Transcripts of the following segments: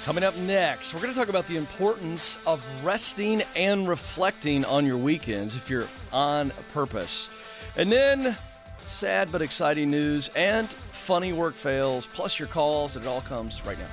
Coming up next, we're going to talk about the importance of resting and reflecting on your weekends if you're on purpose. And then, sad but exciting news and funny work fails, plus your calls, and it all comes right now.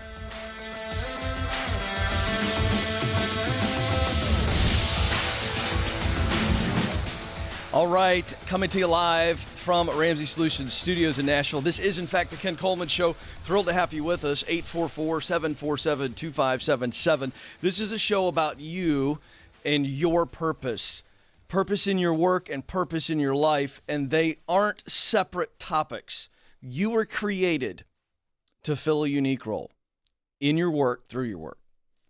All right, coming to you live from Ramsey Solutions Studios in Nashville. This is, in fact, the Ken Coleman Show. Thrilled to have you with us, 844-747-2577. This is a show about you and your purpose. Purpose in your work and purpose in your life, and they aren't separate topics. You were created to fill a unique role in your work, through your work.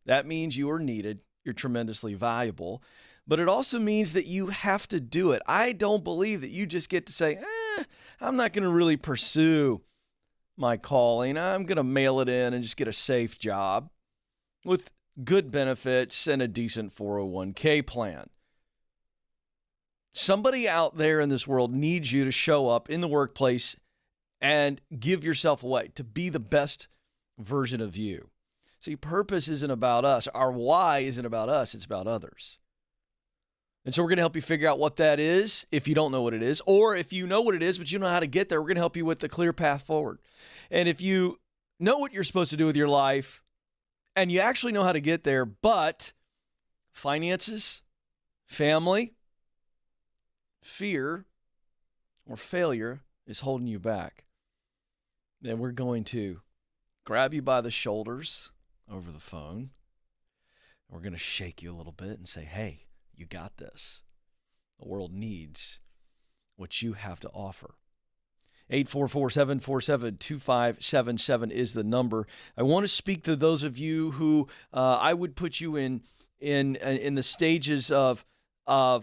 That means you are needed. You're tremendously valuable. But it also means that you have to do it. I don't believe that you just get to say, I'm not going to really pursue my calling. I'm going to mail it in and just get a safe job with good benefits and a decent 401k plan. Somebody out there in this world needs you to show up in the workplace and give yourself away, to be the best version of you. See, purpose isn't about us. Our why isn't about us. It's about others. And so we're going to help you figure out what that is if you don't know what it is. Or if you know what it is, but you don't know how to get there, we're going to help you with the clear path forward. And if you know what you're supposed to do with your life and you actually know how to get there, but finances, family, fear, or failure is holding you back, then we're going to grab you by the shoulders over the phone. We're going to shake you a little bit and say, hey, you got this. The world needs what you have to offer. 844-747-2577 is the number. I want to speak to those of you who I would put you in the stages of 2,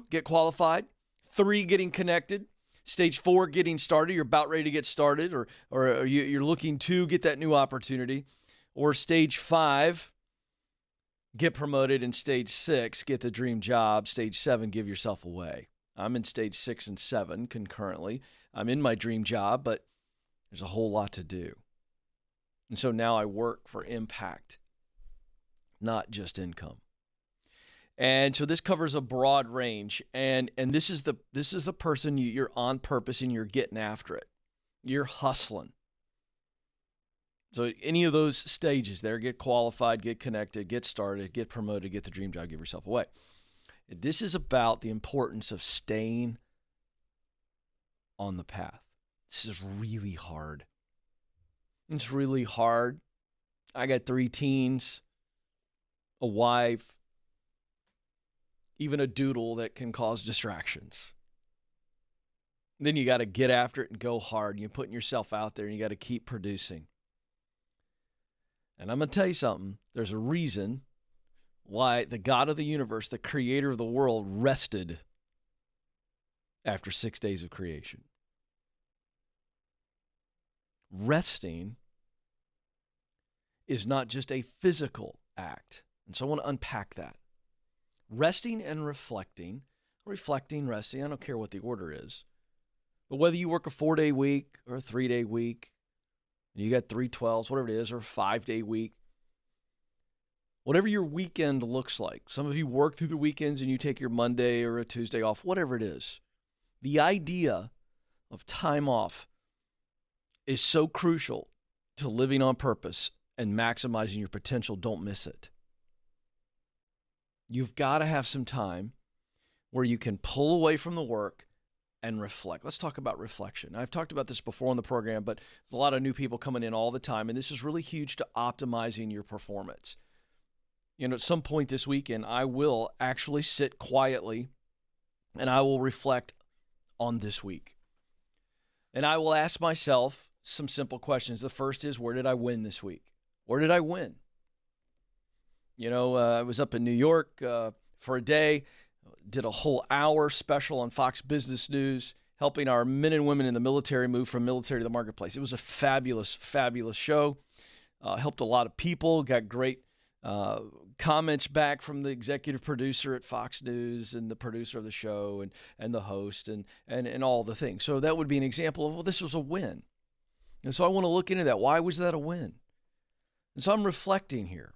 get qualified, 3, getting connected, stage 4, getting started. You're about ready to get started, or you're looking to get that new opportunity, or stage 5, get promoted, in stage 6, get the dream job, stage 7, give yourself away. I'm in stage 6 and 7 concurrently. I'm in my dream job, but there's a whole lot to do. And so now I work for impact, not just income. And so this covers a broad range, and this is the person you're on purpose and you're getting after it. You're hustling. So any of those stages there, get qualified, get connected, get started, get promoted, get the dream job, give yourself away. This is about the importance of staying on the path. This is really hard. It's really hard. I got 3 teens, a wife, even a doodle that can cause distractions. Then you got to get after it and go hard. You're putting yourself out there and you got to keep producing. And I'm going to tell you something. There's a reason why the God of the universe, the creator of the world, rested after 6 days of creation. Resting is not just a physical act. And so I want to unpack that. Resting and reflecting, resting, I don't care what the order is. But whether you work a 4-day week or a 3-day week, you got 3 12s, whatever it is, or a 5-day week. Whatever your weekend looks like. Some of you work through the weekends and you take your Monday or a Tuesday off, whatever it is. The idea of time off is so crucial to living on purpose and maximizing your potential. Don't miss it. You've got to have some time where you can pull away from the work and reflect. Let's talk about reflection. I've talked about this before on the program, but there's a lot of new people coming in all the time, and this is really huge to optimizing your performance. You know, at some point this weekend, I will actually sit quietly and I will reflect on this week. And I will ask myself some simple questions. The first is, where did I win this week? Where did I win? You know, I was up in New York for a day. Did a whole hour special on Fox Business News, helping our men and women in the military move from military to the marketplace. It was a fabulous, fabulous show. Helped a lot of people, got great comments back from the executive producer at Fox News and the producer of the show and the host and all the things. So that would be an example of, well, this was a win. And so I want to look into that. Why was that a win? And so I'm reflecting here.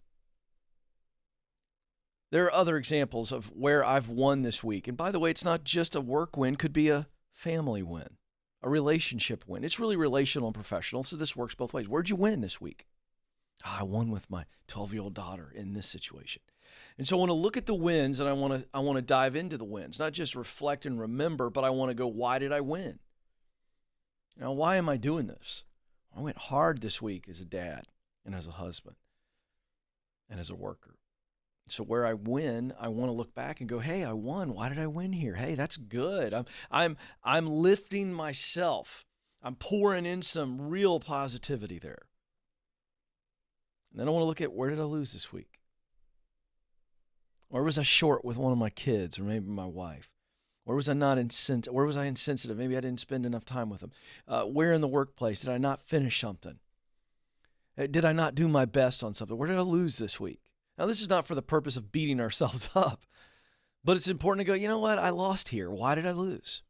There are other examples of where I've won this week. And by the way, it's not just a work win, could be a family win, a relationship win. It's really relational and professional, so this works both ways. Where'd you win this week? I won with my 12-year-old daughter in this situation. And so I want to look at the wins, and I want to dive into the wins, not just reflect and remember, but I want to go, why did I win? Now, why am I doing this? I went hard this week as a dad and as a husband and as a worker. So where I win, I want to look back and go, hey, I won. Why did I win here? Hey, that's good. I'm lifting myself. I'm pouring in some real positivity there. And then I want to look at, where did I lose this week? Where was I short with one of my kids or maybe my wife? Where was I insensitive? Maybe I didn't spend enough time with them. Where in the workplace did I not finish something? Did I not do my best on something? Where did I lose this week? Now, this is not for the purpose of beating ourselves up, but it's important to go, you know what? I lost here. Why did I lose?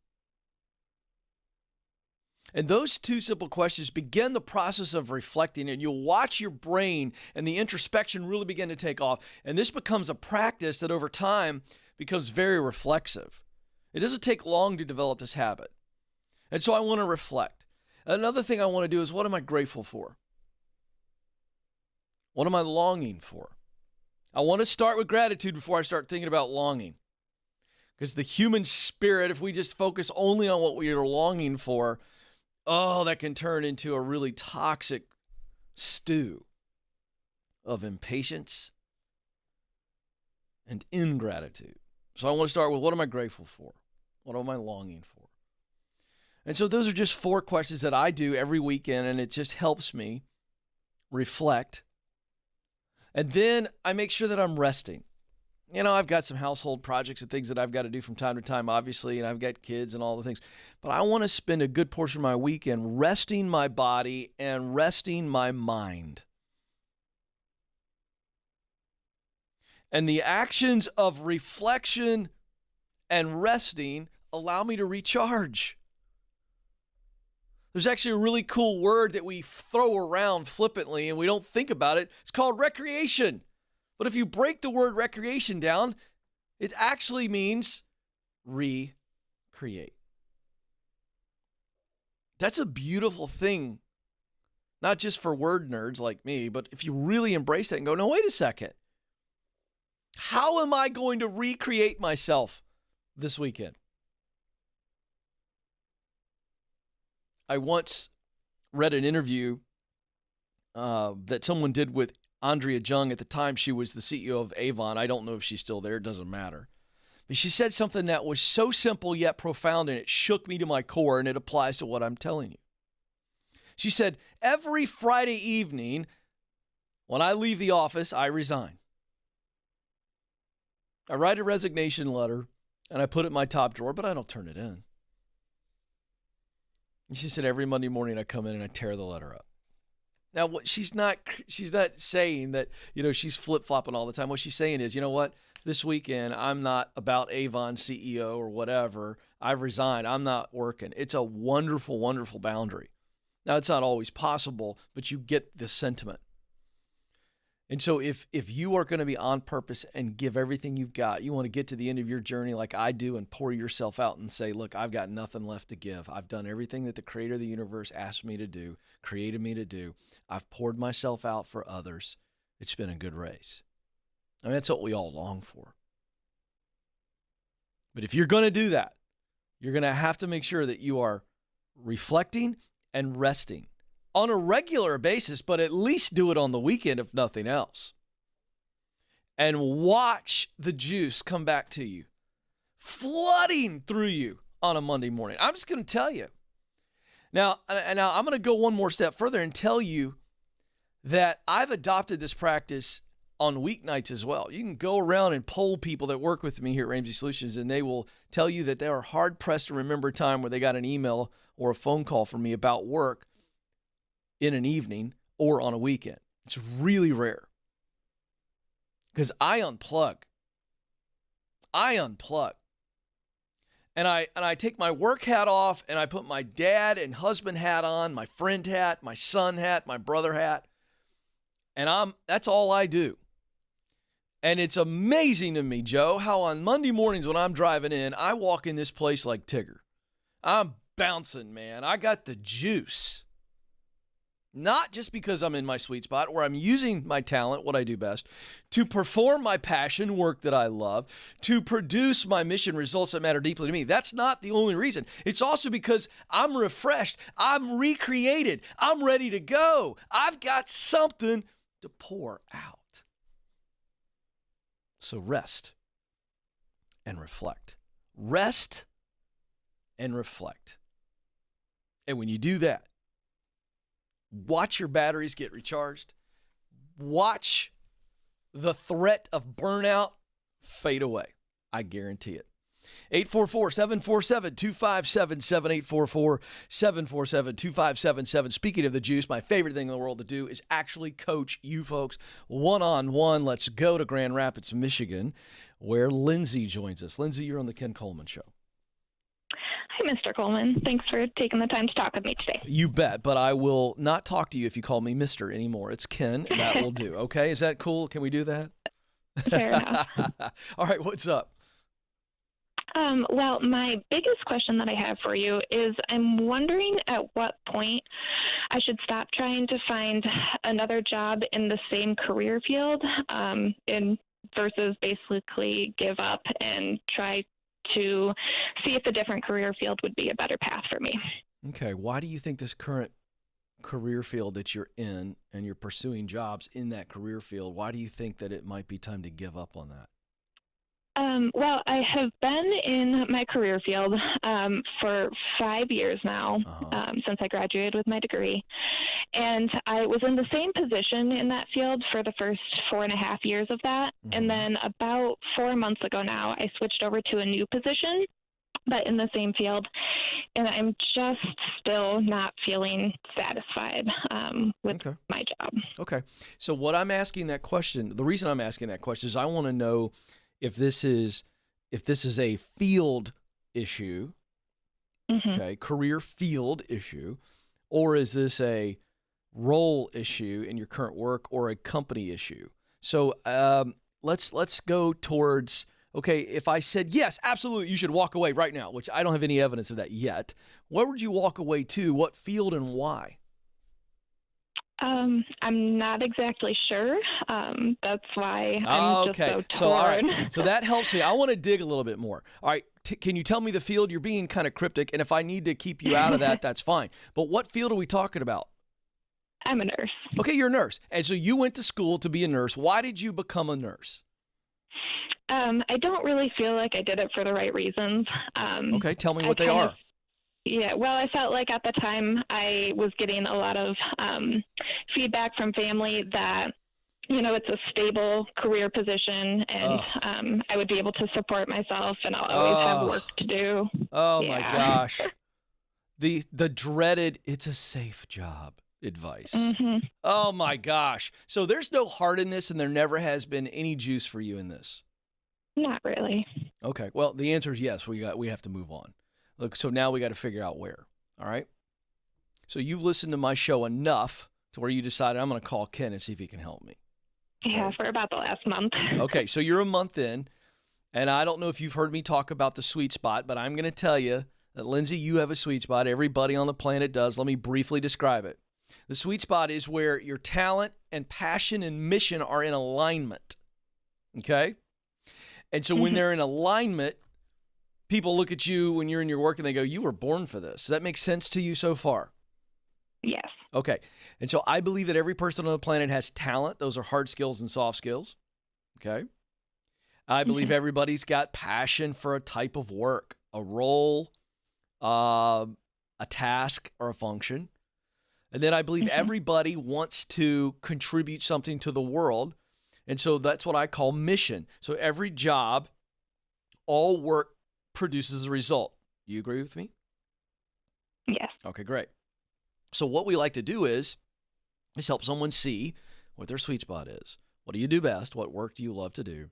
And those two simple questions begin the process of reflecting, and you'll watch your brain and the introspection really begin to take off. And this becomes a practice that over time becomes very reflexive. It doesn't take long to develop this habit. And so I want to reflect. Another thing I want to do is, what am I grateful for? What am I longing for? I want to start with gratitude before I start thinking about longing. Because the human spirit, if we just focus only on what we are longing for, that can turn into a really toxic stew of impatience and ingratitude. So I want to start with, what am I grateful for? What am I longing for? And so those are just 4 questions that I do every weekend, and it just helps me reflect. And then I make sure that I'm resting. You know, I've got some household projects and things that I've got to do from time to time, obviously, and I've got kids and all the things. But I want to spend a good portion of my weekend resting my body and resting my mind. And the actions of reflection and resting allow me to recharge. There's actually a really cool word that we throw around flippantly and we don't think about it. It's called recreation. But if you break the word recreation down, it actually means recreate. That's a beautiful thing, not just for word nerds like me, but if you really embrace that and go, no, wait a second. How am I going to recreate myself this weekend? I once read an interview that someone did with Andrea Jung. At the time, she was the CEO of Avon. I don't know if she's still there. It doesn't matter. But she said something that was so simple yet profound, and it shook me to my core, and it applies to what I'm telling you. She said, every Friday evening, when I leave the office, I resign. I write a resignation letter, and I put it in my top drawer, but I don't turn it in. And she said, every Monday morning I come in and I tear the letter up. Now, what she's not saying that, she's flip-flopping all the time. What she's saying is, you know what? This weekend, I'm not about Avon CEO or whatever. I've resigned. I'm not working. It's a wonderful, wonderful boundary. Now, it's not always possible, but you get the sentiment. And so if you are going to be on purpose and give everything you've got, you want to get to the end of your journey like I do and pour yourself out and say, look, I've got nothing left to give. I've done everything that the creator of the universe asked me to do, created me to do. I've poured myself out for others. It's been a good race. I mean, that's what we all long for. But if you're going to do that, you're going to have to make sure that you are reflecting and resting on a regular basis, but at least do it on the weekend, if nothing else. And watch the juice come back to you, flooding through you on a Monday morning. I'm just going to tell you. Now I'm going to go one more step further and tell you that I've adopted this practice on weeknights as well. You can go around and poll people that work with me here at Ramsey Solutions, and they will tell you that they are hard-pressed to remember a time where they got an email or a phone call from me about work in an evening or on a weekend. It's really rare because I unplug. And I take my work hat off and I put my dad and husband hat on, my friend hat, my son hat, my brother hat. And that's all I do. And it's amazing to me, Joe, how on Monday mornings when I'm driving in, I walk in this place like Tigger. I'm bouncing, man. I got the juice. Not just because I'm in my sweet spot or I'm using my talent, what I do best, to perform my passion, work that I love, to produce my mission results that matter deeply to me. That's not the only reason. It's also because I'm refreshed. I'm recreated. I'm ready to go. I've got something to pour out. So rest and reflect. Rest and reflect. And when you do that, watch your batteries get recharged. Watch the threat of burnout fade away. I guarantee it. 844-747-2577, 844-747-2577. Speaking of the juice, my favorite thing in the world to do is actually coach you folks one-on-one. Let's go to Grand Rapids, Michigan, where Lindsay joins us. Lindsay, you're on the Ken Coleman Show. Hi, Mr. Coleman. Thanks for taking the time to talk with me today. You bet, but I will not talk to you if you call me Mr. anymore. It's Ken. That will do. Okay, is that cool? Can we do that? Fair enough. All right, what's up? Well, my biggest question that I have for you is I'm wondering at what point I should stop trying to find another job in the same career field versus basically give up and try to see if a different career field would be a better path for me. Okay. Why do you think this current career field that you're in and you're pursuing jobs in that career field, why do you think that it might be time to give up on that? Well, I have been in my career field for 5 years now, since I graduated with my degree. And I was in the same position in that field for the first 4.5 years of that. Mm-hmm. And then about 4 months ago now, I switched over to a new position, but in the same field. And I'm just still not feeling satisfied with my job. Okay. So what I'm asking that question, the reason I'm asking that question is I want to know if this is a field issue, okay, career field issue, or is this a role issue in your current work or a company issue? So let's go towards, okay, if I said, yes, absolutely, you should walk away right now, which I don't have any evidence of that yet, where would you walk away to? What field and why? I'm not exactly sure. That's why I'm just so torn. So, all right. So that helps me. I want to dig a little bit more. All right. Can you tell me the field? You're being kind of cryptic, and if I need to keep you out of that, that's fine. But what field are we talking about? I'm a nurse. Okay, you're a nurse. And so you went to school to be a nurse. Why did you become a nurse? I don't really feel like I did it for the right reasons. Okay, tell me what they are. Yeah, well, I felt like at the time I was getting a lot of feedback from family that, you know, it's a stable career position and I would be able to support myself and I'll always have work to do. Oh, yeah. My gosh. The dreaded, it's a safe job advice. Mm-hmm. Oh, my gosh. So there's no heart in this and there never has been any juice for you in this? Not really. Okay. Well, the answer is yes. We have to move on. Look, so now we got to figure out where, all right? So you've listened to my show enough to where you decided I'm going to call Ken and see if he can help me. Yeah, for about the last month. Okay, so you're a month in, and I don't know if you've heard me talk about the sweet spot, but I'm going to tell you that, Lindsay, you have a sweet spot. Everybody on the planet does. Let me briefly describe it. The sweet spot is where your talent and passion and mission are in alignment, okay? And so when they're in alignment, people look at you when you're in your work and they go, you were born for this. Does that make sense to you so far? Yes. Okay. And so I believe that every person on the planet has talent. Those are hard skills and soft skills. Okay. I believe everybody's got passion for a type of work, a role, a task, or a function. And then I believe everybody wants to contribute something to the world. And so that's what I call mission. So every job, all work, produces a result. You agree with me? Yes. Okay, great. So what we like to do is help someone see what their sweet spot is. What do you do best? What work do you love to do?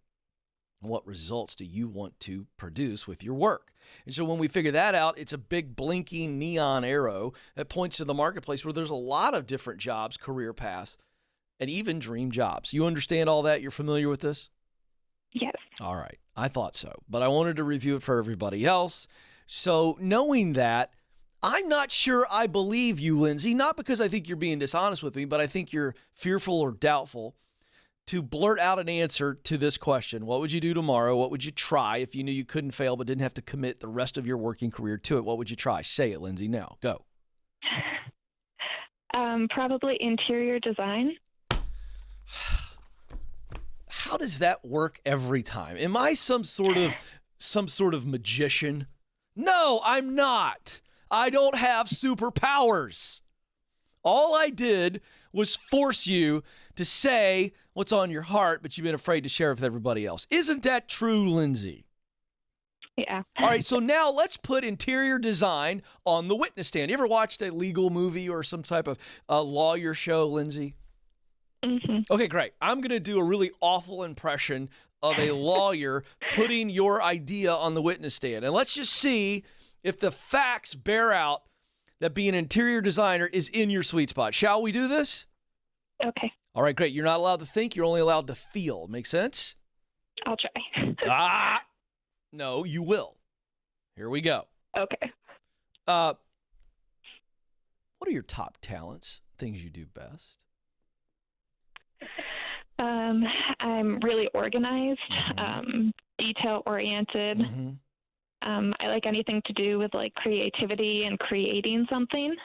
And what results do you want to produce with your work? And so when we figure that out, it's a big blinking neon arrow that points to the marketplace where there's a lot of different jobs, career paths and even dream jobs. You understand all that? You're familiar with this? Yes. All right. I thought so, but I wanted to review it for everybody else. So knowing that, I'm not sure I believe you, Lindsay, not because I think you're being dishonest with me, but I think you're fearful or doubtful to blurt out an answer to this question. What would you do tomorrow? What would you try if you knew you couldn't fail but didn't have to commit the rest of your working career to it? What would you try? Say it, Lindsay, now. Go. Probably interior design. How does that work every time? Am I some sort of magician? No, I'm not. I don't have superpowers. All I did was force you to say what's on your heart, but you've been afraid to share it with everybody else. Isn't that true, Lindsay? Yeah. All right, so now let's put interior design on the witness stand. You ever watched a legal movie or some type of lawyer show, Lindsay? Mm-hmm. Okay, great. I'm going to do a really awful impression of a lawyer putting your idea on the witness stand. And let's just see if the facts bear out that being an interior designer is in your sweet spot. Shall we do this? Okay. All right, great. You're not allowed to think. You're only allowed to feel. Make sense? I'll try. No, you will. Here we go. Okay. What are your top talents, things you do best? I'm really organized, Mm-hmm. detail-oriented. Mm-hmm. I like anything to do with like creativity and creating something.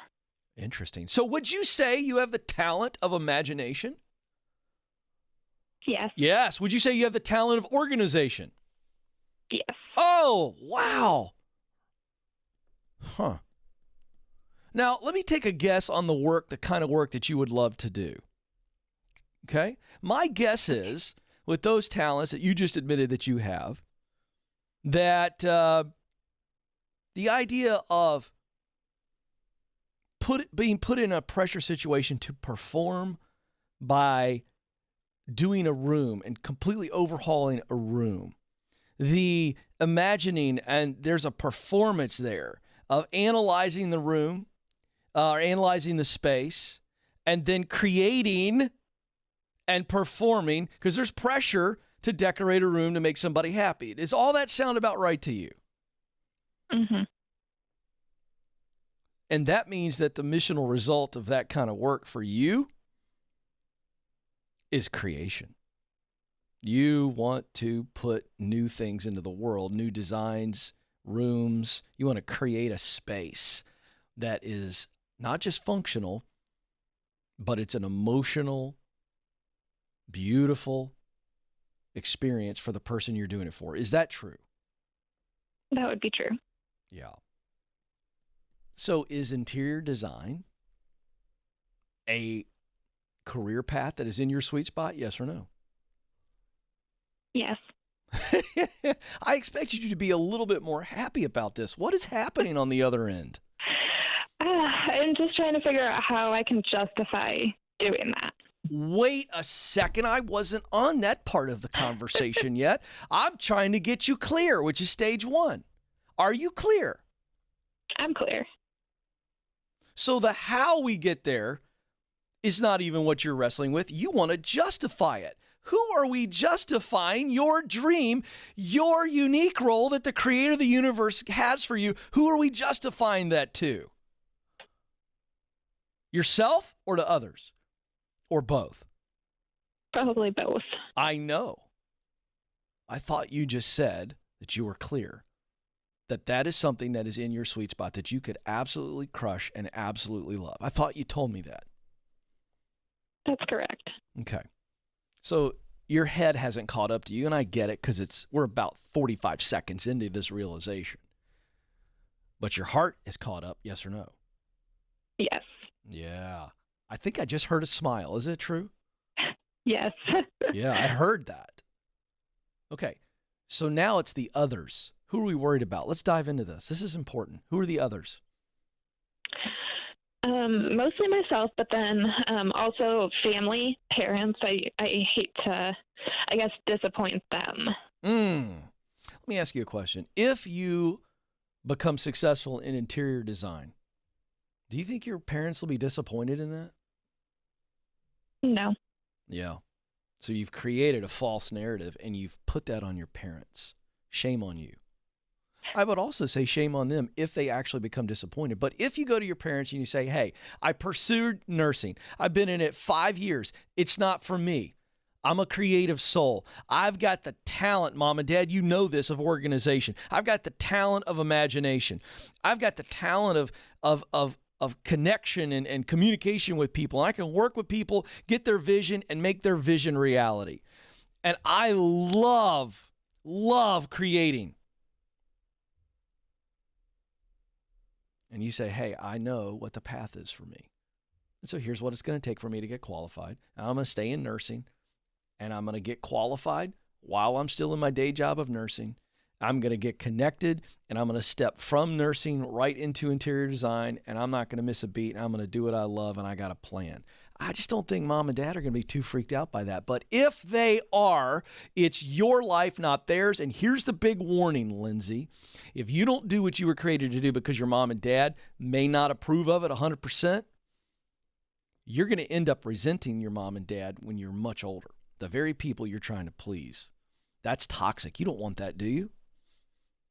Interesting. So would you say you have the talent of imagination? Yes. Yes. Would you say you have the talent of organization? Yes. Oh, wow. Huh. Now, let me take a guess on the kind of work that you would love to do. Okay? My guess is, with those talents that you just admitted that you have, that the idea of being put in a pressure situation to perform by doing a room and completely overhauling a room, the imagining, and there's a performance there of analyzing the room, or analyzing the space, and then creating and performing, because there's pressure to decorate a room to make somebody happy. Does all that sound about right to you? Mm-hmm. And that means that the missional result of that kind of work for you is creation. You want to put new things into the world, new designs, rooms. You want to create a space that is not just functional, but it's an emotional, beautiful experience for the person you're doing it for. Is that true? That would be true. Yeah. So is interior design a career path that is in your sweet spot? Yes or no? Yes. I expect you to be a little bit more happy about this. What is happening on the other end? I'm just trying to figure out how I can justify doing that. Wait a second. I wasn't on that part of the conversation yet. I'm trying to get you clear, which is stage one. Are you clear? I'm clear. So the how we get there is not even what you're wrestling with. You want to justify it. Who are we justifying your dream, your unique role that the creator of the universe has for you? Who are we justifying that to? Yourself or to others? Or both? Probably both. I know. I thought you just said that you were clear, that that is something that is in your sweet spot that you could absolutely crush and absolutely love. I thought you told me that. That's correct. Okay. So your head hasn't caught up to you, and I get it because we're about 45 seconds into this realization. But your heart is caught up, yes or no? Yes. Yeah. I think I just heard a smile. Is it true? Yes. Yeah, I heard that. Okay. So now it's the others. Who are we worried about? Let's dive into this. This is important. Who are the others? Mostly myself, but then also family, parents. I hate to, I guess, disappoint them. Let me ask you a question. If you become successful in interior design, do you think your parents will be disappointed in that? No. Yeah. So you've created a false narrative, and you've put that on your parents. Shame on you. I would also say shame on them if they actually become disappointed. But if you go to your parents and you say, hey, I pursued nursing. I've been in it 5 years. It's not for me. I'm a creative soul. I've got the talent, Mom and Dad, you know this, of organization. I've got the talent of imagination. I've got the talent of connection and communication with people. And I can work with people, get their vision, and make their vision reality. And I love creating. And you say, hey, I know what the path is for me. And so here's what it's going to take for me to get qualified. I'm going to stay in nursing, and I'm going to get qualified while I'm still in my day job of nursing. I'm going to get connected, and I'm going to step from nursing right into interior design, and I'm not going to miss a beat, and I'm going to do what I love, and I got a plan. I just don't think Mom and Dad are going to be too freaked out by that. But if they are, it's your life, not theirs. And here's the big warning, Lindsay. If you don't do what you were created to do because your mom and dad may not approve of it 100%, you're going to end up resenting your mom and dad when you're much older. The very people you're trying to please. That's toxic. You don't want that, do you?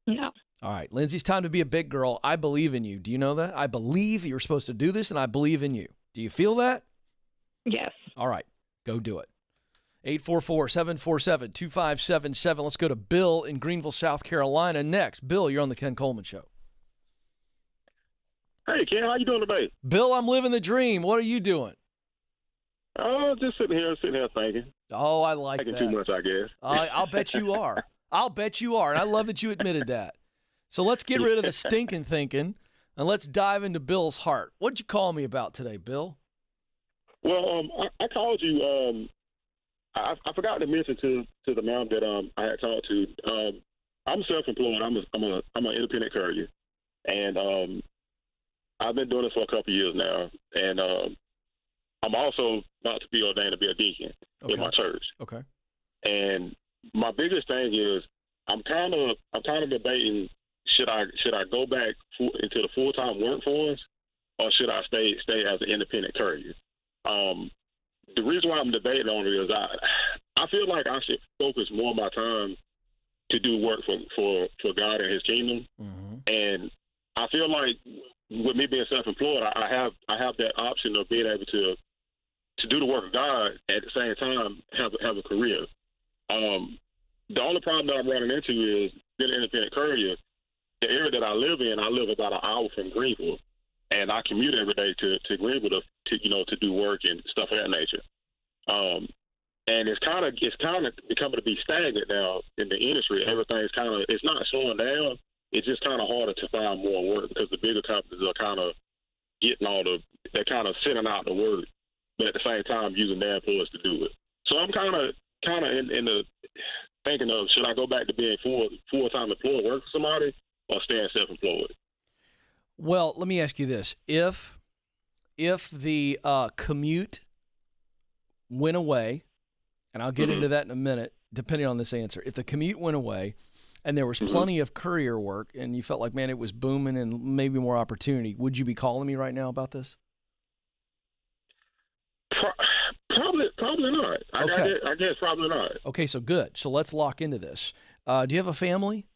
No. All right, Lindsay, it's time to be a big girl. I believe in you. Do you know that? I believe you're supposed to do this, and I believe in you. Do you feel that? Yes. All right, go do it. 844-747-2577. Let's go to Bill in Greenville, South Carolina next. Bill, you're on the Ken Coleman Show. Hey, Ken, how you doing today? Bill, I'm living the dream. What are you doing? Oh, just sitting here thinking. Oh, I like Thinking that. too much, I guess. I'll bet you are. I'll bet you are, and I love that you admitted that. So let's get rid of the stinking thinking, and let's dive into Bill's heart. What'd you call me about today, Bill? Well, I called you. I forgot to mention to the mom that I had talked to. I'm self-employed. I'm an independent courier, and I've been doing this for a couple of years now. And I'm also about to be ordained to be a deacon in my church. Okay. And my biggest thing is I'm kind of debating, should I go back into the full-time workforce, or should I stay as an independent courier? The reason why I'm debating on it is I feel like I should focus more of my time to do work for God and His kingdom. Mm-hmm. And I feel like with me being self-employed, I have that option of being able to do the work of God at the same time have a career. The only problem that I'm running into is being an independent courier. The area that I live in, I live about an hour from Greenville, and I commute every day to Greenville to do work and stuff of that nature. And it's kind of becoming to be stagnant now in the industry. Everything's it's not slowing down. It's just kind of harder to find more work because the bigger companies are kind of getting they're kind of sending out the work, but at the same time using their employees to do it. So I'm kind of in the thinking of, should I go back to being full-time employed, work for somebody, or staying self-employed? Well, let me ask you this: if the commute went away, and I'll get into that in a minute, depending on this answer. If the commute went away, and there was plenty of courier work, and you felt like, man, it was booming and maybe more opportunity, would you be calling me right now about this? Probably not. Okay. I guess probably not. Okay, so good. So let's lock into this. Do you have a family?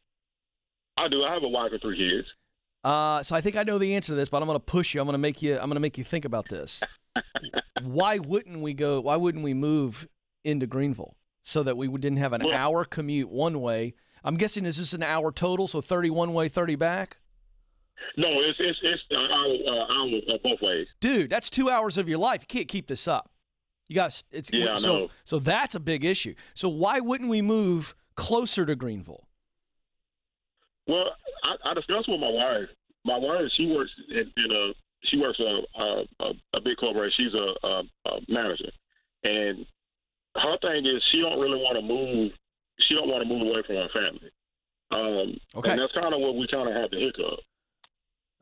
I do. I have a wife and 3 kids. So I think I know the answer to this, but I'm going to push you. I'm going to make you think about this. Why wouldn't we move into Greenville so that we didn't have an hour commute one way? I'm guessing is this an hour total, so 30 one way, 30 back? No, it's both ways. Dude, that's 2 hours of your life. You can't keep this up. I know. So that's a big issue. So why wouldn't we move closer to Greenville? Well, I discussed with my wife. My wife, she works she works a big corporation. She's a manager, and her thing is she don't really want to move. She don't want to move away from her family. Okay. And that's kind of what we kind of have the hiccup.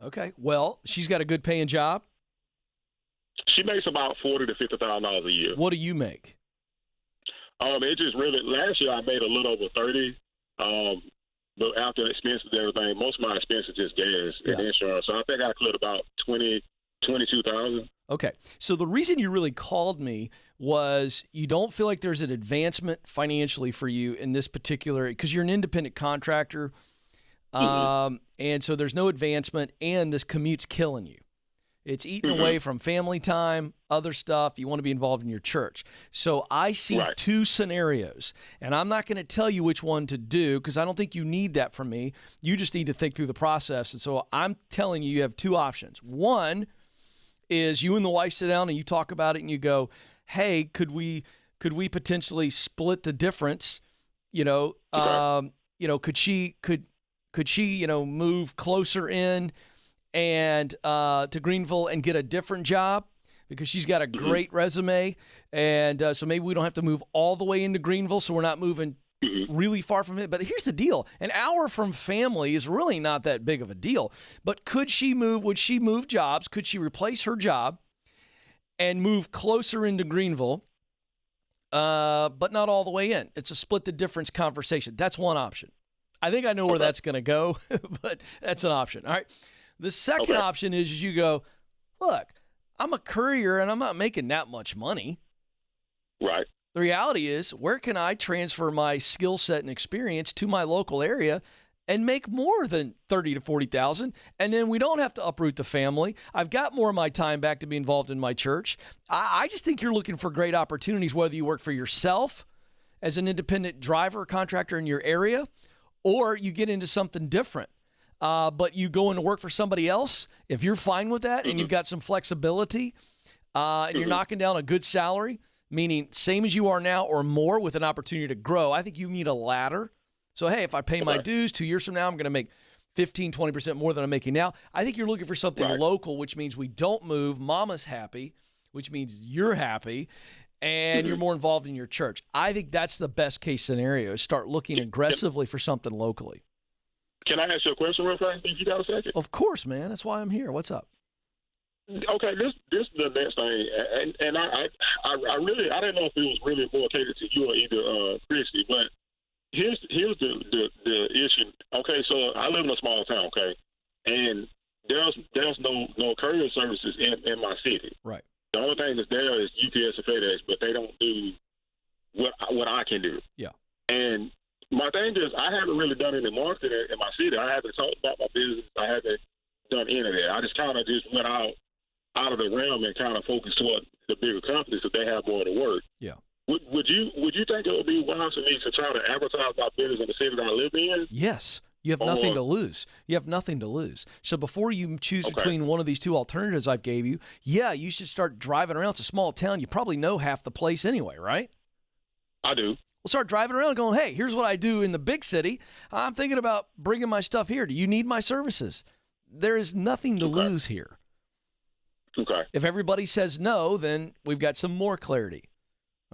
Okay. Well, she's got a good paying job. She makes about $40,000 to $50,000 a year. What do you make? It just really, last year I made a little over 30. But after expenses and everything, most of my expenses just gas and insurance. So I think I cleared about 22,000. Okay. So the reason you really called me was you don't feel like there's an advancement financially for you in this particular, because you're an independent contractor. And so there's no advancement, and this commute's killing you. It's eating away from family time, other stuff. You want to be involved in your church. So I see two scenarios, and I'm not going to tell you which one to do because I don't think you need that from me. You just need to think through the process. And so I'm telling you, you have two options. One is you and the wife sit down and you talk about it and you go, hey, could we potentially split the difference? Could she move closer in and to Greenville and get a different job because she's got a great resume. And so maybe we don't have to move all the way into Greenville, so we're not moving really far from it. But here's the deal. An hour from family is really not that big of a deal. But could she move? Would she move jobs? Could she replace her job and move closer into Greenville, but not all the way in? It's a split the difference conversation. That's one option. I think I know where that's going to go, but that's an option. All right. The second option is you go, look, I'm a courier and I'm not making that much money. Right. The reality is, where can I transfer my skill set and experience to my local area and make more than $30,000 to $40,000? And then we don't have to uproot the family. I've got more of my time back to be involved in my church. I just think you're looking for great opportunities, whether you work for yourself as an independent driver or contractor in your area, or you get into something different. But you go into work for somebody else, if you're fine with that and you've got some flexibility and you're knocking down a good salary, meaning same as you are now or more with an opportunity to grow, I think you need a ladder. So, hey, if I pay my dues 2 years from now, I'm going to make 15, 20% more than I'm making now. I think you're looking for something local, which means we don't move. Mama's happy, which means you're happy, and you're more involved in your church. I think that's the best case scenario, is start looking aggressively for something locally. Can I ask you a question real fast if you got a second? Of course, man. That's why I'm here. What's up? Okay, this is the next thing, and I really didn't know if it was really more catered to you or either Christy, but here's the issue. Okay, so I live in a small town, okay, and there's no courier services in my city. Right. The only thing that's there is UPS and FedEx, but they don't do what I can do. Yeah. And my thing is, I haven't really done any marketing in my city. I haven't talked about my business. I haven't done any of that. I just kind of went out of the realm and kind of focused toward the bigger companies so they have more of the work. Yeah. Would you think it would be wise for me to try to advertise my business in the city that I live in? Yes. You have nothing to lose. You have nothing to lose. So before you choose between one of these two alternatives I've gave you, you should start driving around. It's a small town. You probably know half the place anyway, right? I do. We'll start driving around going, hey, here's what I do in the big city. I'm thinking about bringing my stuff here. Do you need my services? There is nothing to lose here. Okay. If everybody says no, then we've got some more clarity.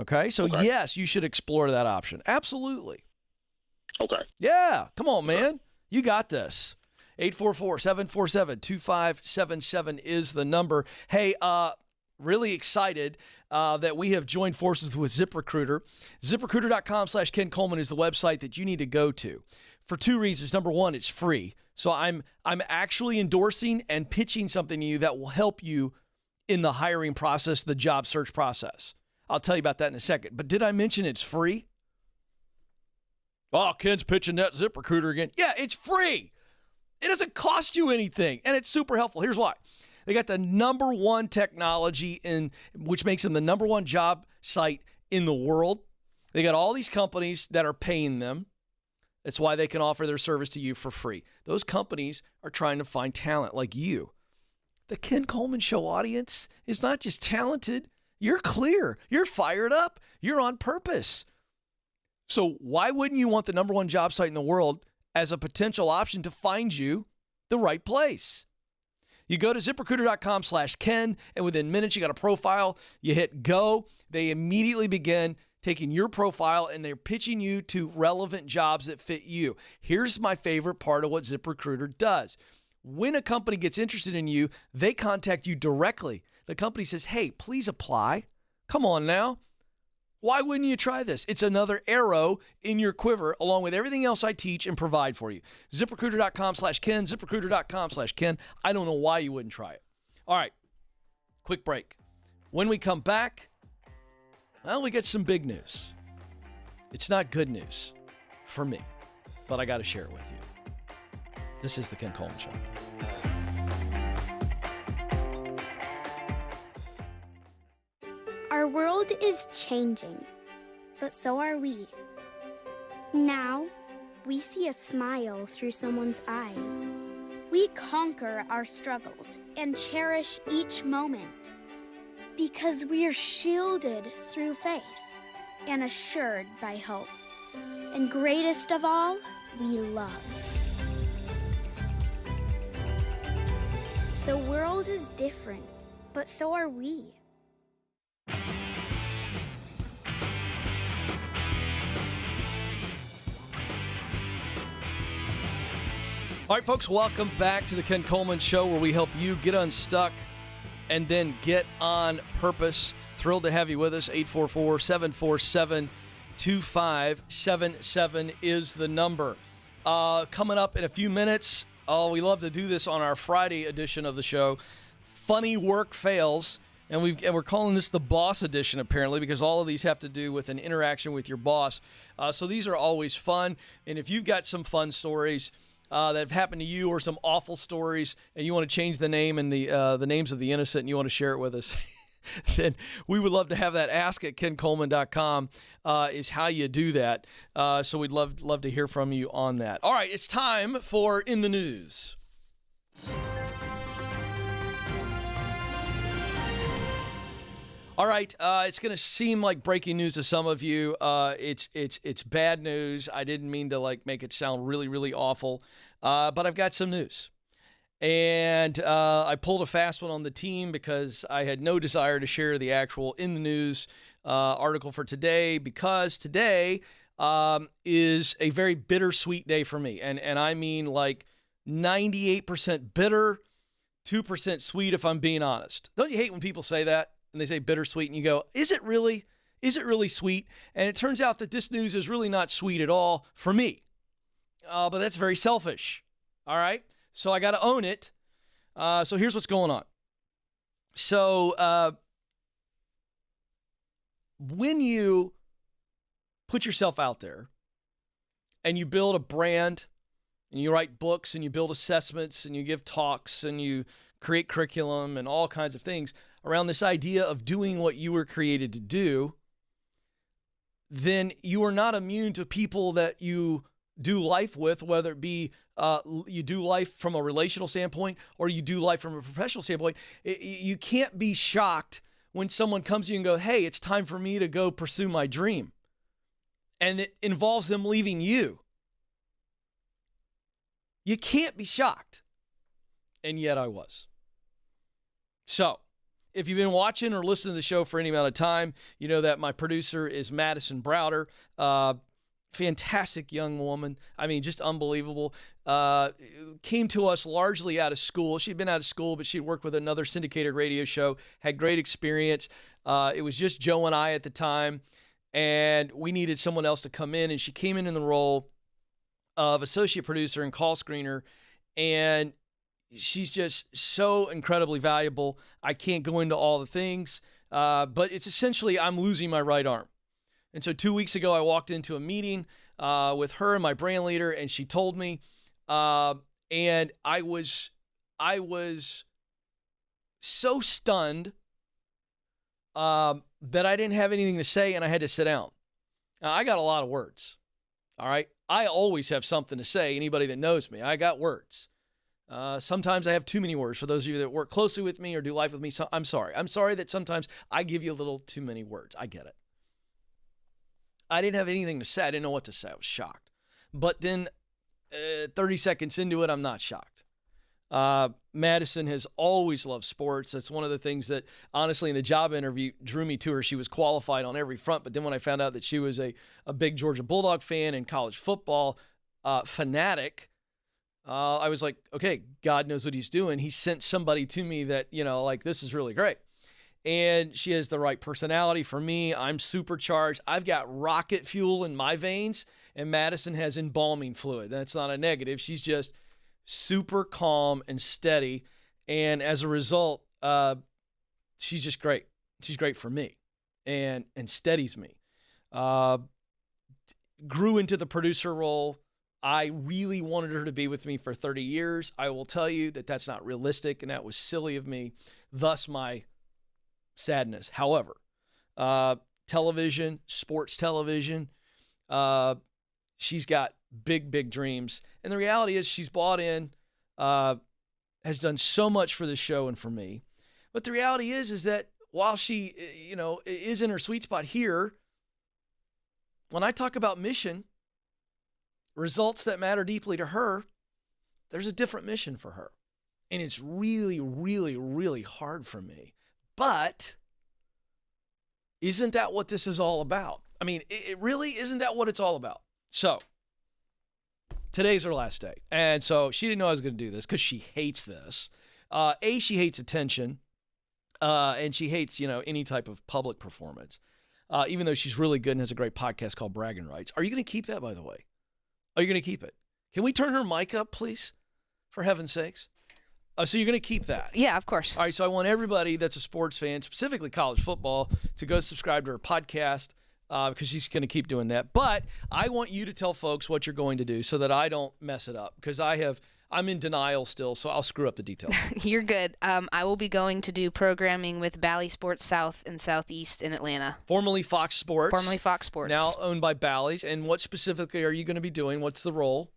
Okay? So, yes, you should explore that option. Absolutely. Okay. Yeah. Come on, man. You got this. 844-747-2577 is the number. Hey, really excited that we have joined forces with ZipRecruiter. ZipRecruiter.com/Ken Coleman is the website that you need to go to for two reasons. Number one, it's free. So I'm actually endorsing and pitching something to you that will help you in the hiring process, the job search process. I'll tell you about that in a second. But did I mention it's free? Oh, Ken's pitching that ZipRecruiter again. Yeah, it's free. It doesn't cost you anything, and it's super helpful. Here's why. They got the number one technology which makes them the number one job site in the world. They got all these companies that are paying them. That's why they can offer their service to you for free. Those companies are trying to find talent like you. The Ken Coleman Show audience is not just talented. You're clear. You're fired up. You're on purpose. So why wouldn't you want the number one job site in the world as a potential option to find you the right place? You go to ZipRecruiter.com/Ken, and within minutes, you got a profile. You hit go. They immediately begin taking your profile, and they're pitching you to relevant jobs that fit you. Here's my favorite part of what ZipRecruiter does. When a company gets interested in you, they contact you directly. The company says, hey, please apply. Come on now. Why wouldn't you try this? It's another arrow in your quiver, along with everything else I teach and provide for you. ZipRecruiter.com/Ken, ZipRecruiter.com/Ken. I don't know why you wouldn't try it. All right. Quick break. When we come back, well, we get some big news. It's not good news for me, but I got to share it with you. This is the Ken Coleman Show. Our world is changing, but so are we. Now, we see a smile through someone's eyes. We conquer our struggles and cherish each moment because we're shielded through faith and assured by hope. And greatest of all, we love. The world is different, but so are we. All right, folks, welcome back to the Ken Coleman Show, where we help you get unstuck and then get on purpose. Thrilled to have you with us. 844-747-2577 is the number. Coming up in a few minutes, we love to do this on our Friday edition of the show. Funny work fails, and we're calling this the boss edition, apparently, because all of these have to do with an interaction with your boss. So these are always fun, and if you've got some fun stories that have happened to you, or some awful stories, and you want to change the name and the names of the innocent, and you want to share it with us, then we would love to have that. Ask at kencoleman.com is how you do that. So we'd love to hear from you on that. All right, it's time for In the News. All right, it's going to seem like breaking news to some of you. It's bad news. I didn't mean to make it sound really, really awful, but I've got some news. And I pulled a fast one on the team because I had no desire to share the actual In the News article for today, because today is a very bittersweet day for me. And I mean 98% bitter, 2% sweet, if I'm being honest. Don't you hate when people say that? And they say bittersweet, and you go, is it really? Is it really sweet? And it turns out that this news is really not sweet at all for me. But that's very selfish. All right? So I got to own it. So here's what's going on. So when you put yourself out there and you build a brand and you write books and you build assessments and you give talks and you create curriculum and all kinds of things around this idea of doing what you were created to do, then you are not immune to people that you do life with, whether it be you do life from a relational standpoint or you do life from a professional standpoint. You can't be shocked when someone comes to you and goes, hey, it's time for me to go pursue my dream. And it involves them leaving you. You can't be shocked. And yet I was. So, if you've been watching or listening to the show for any amount of time, you know that my producer is Madison Browder. Fantastic young woman. I mean, just unbelievable. Came to us largely out of school. She'd been out of school, but she'd worked with another syndicated radio show, had great experience. It was just Joe and I at the time, and we needed someone else to come in, and she came in the role of associate producer and call screener, and she's just so incredibly valuable. I can't go into all the things, but it's essentially I'm losing my right arm. And so 2 weeks ago, I walked into a meeting with her and my brand leader, and she told me, and I was so stunned that I didn't have anything to say, and I had to sit down. Now, I got a lot of words, all right? I always have something to say. Anybody that knows me, I got words. Sometimes I have too many words. For those of you that work closely with me or do life with me, so I'm sorry. I'm sorry that sometimes I give you a little too many words. I get it. I didn't have anything to say. I didn't know what to say. I was shocked. But then 30 seconds into it, I'm not shocked. Madison has always loved sports. That's one of the things that, honestly, in the job interview drew me to her. She was qualified on every front. But then when I found out that she was a big Georgia Bulldog fan and college football fanatic, I was like, okay, God knows what he's doing. He sent somebody to me that, this is really great. And she has the right personality for me. I'm supercharged. I've got rocket fuel in my veins, and Madison has embalming fluid. That's not a negative. She's just super calm and steady. And as a result, she's just great. She's great for me and steadies me. Grew into the producer role. I really wanted her to be with me for 30 years. I will tell you that that's not realistic, and that was silly of me, thus my sadness. However, television, sports television, she's got big, big dreams. And the reality is she's bought in, has done so much for the show and for me. But the reality is that while she, is in her sweet spot here, when I talk about mission, results that matter deeply to her, there's a different mission for her. And it's really, really, really hard for me. But isn't that what this is all about? I mean, it really isn't that what it's all about? So today's her last day. And so she didn't know I was going to do this because she hates this. She hates attention. And she hates, any type of public performance. Even though she's really good and has a great podcast called Bragging Rights. Are you going to keep that, by the way? Are you going to keep it? Can we turn her mic up, please? For heaven's sakes. So you're going to keep that? Yeah, of course. All right, so I want everybody that's a sports fan, specifically college football, to go subscribe to her podcast because she's going to keep doing that. But I want you to tell folks what you're going to do so that I don't mess it up because I'm in denial still, so I'll screw up the details. You're good. I will be going to do programming with Bally Sports South and Southeast in Atlanta. Formerly Fox Sports. Formerly Fox Sports. Now owned by Bally's. And what specifically are you going to be doing? What's the role?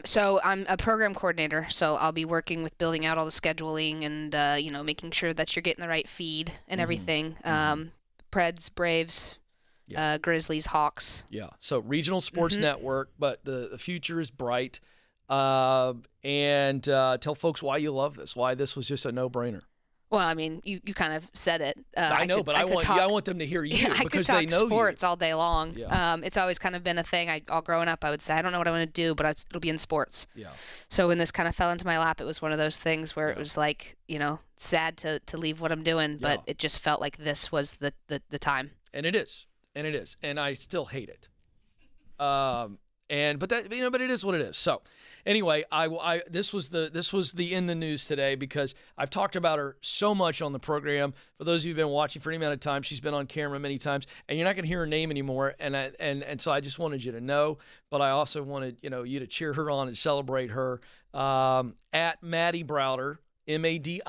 So I'm a program coordinator, so I'll be working with building out all the scheduling and, making sure that you're getting the right feed and everything. Preds, Braves, Grizzlies, Hawks. Yeah, so regional sports network, but the future is bright. And tell folks why you love this, why this was just a no-brainer. Well, I mean, you kind of said it. I know, but I want them to hear you because they know you. I could talk sports all day long. Yeah. It's always kind of been a thing. All growing up, I would say, I don't know what I want to do, but it'll be in sports. Yeah. So when this kind of fell into my lap, it was one of those things where it was like, sad to leave what I'm doing, but it just felt like this was the time. And it is. And I still hate it. But it is what it is. So anyway, this was the in the news today because I've talked about her so much on the program. For those of you who've been watching for any amount of time, she's been on camera many times, and you're not going to hear her name anymore. And so I just wanted you to know, but I also wanted you to cheer her on and celebrate her at Maddie Browder, MADI.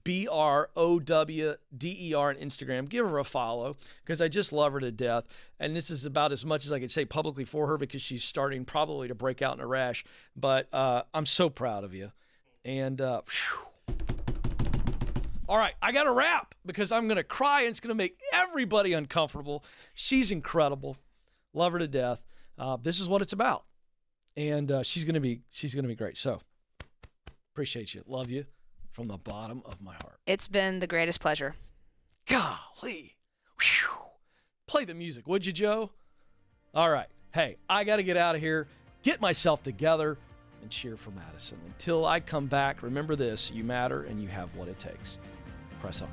BROWDER on Instagram. Give her a follow because I just love her to death. And this is about as much as I could say publicly for her because she's starting probably to break out in a rash. But I'm so proud of you. And all right, I got to wrap because I'm going to cry and it's going to make everybody uncomfortable. She's incredible. Love her to death. This is what it's about. And she's going to be great. So appreciate you. Love you. From the bottom of my heart. It's been the greatest pleasure. Golly. Whew. Play the music, would you, Joe? All right. Hey, I got to get out of here, get myself together, and cheer for Madison. Until I come back, remember this, you matter and you have what it takes. Press on.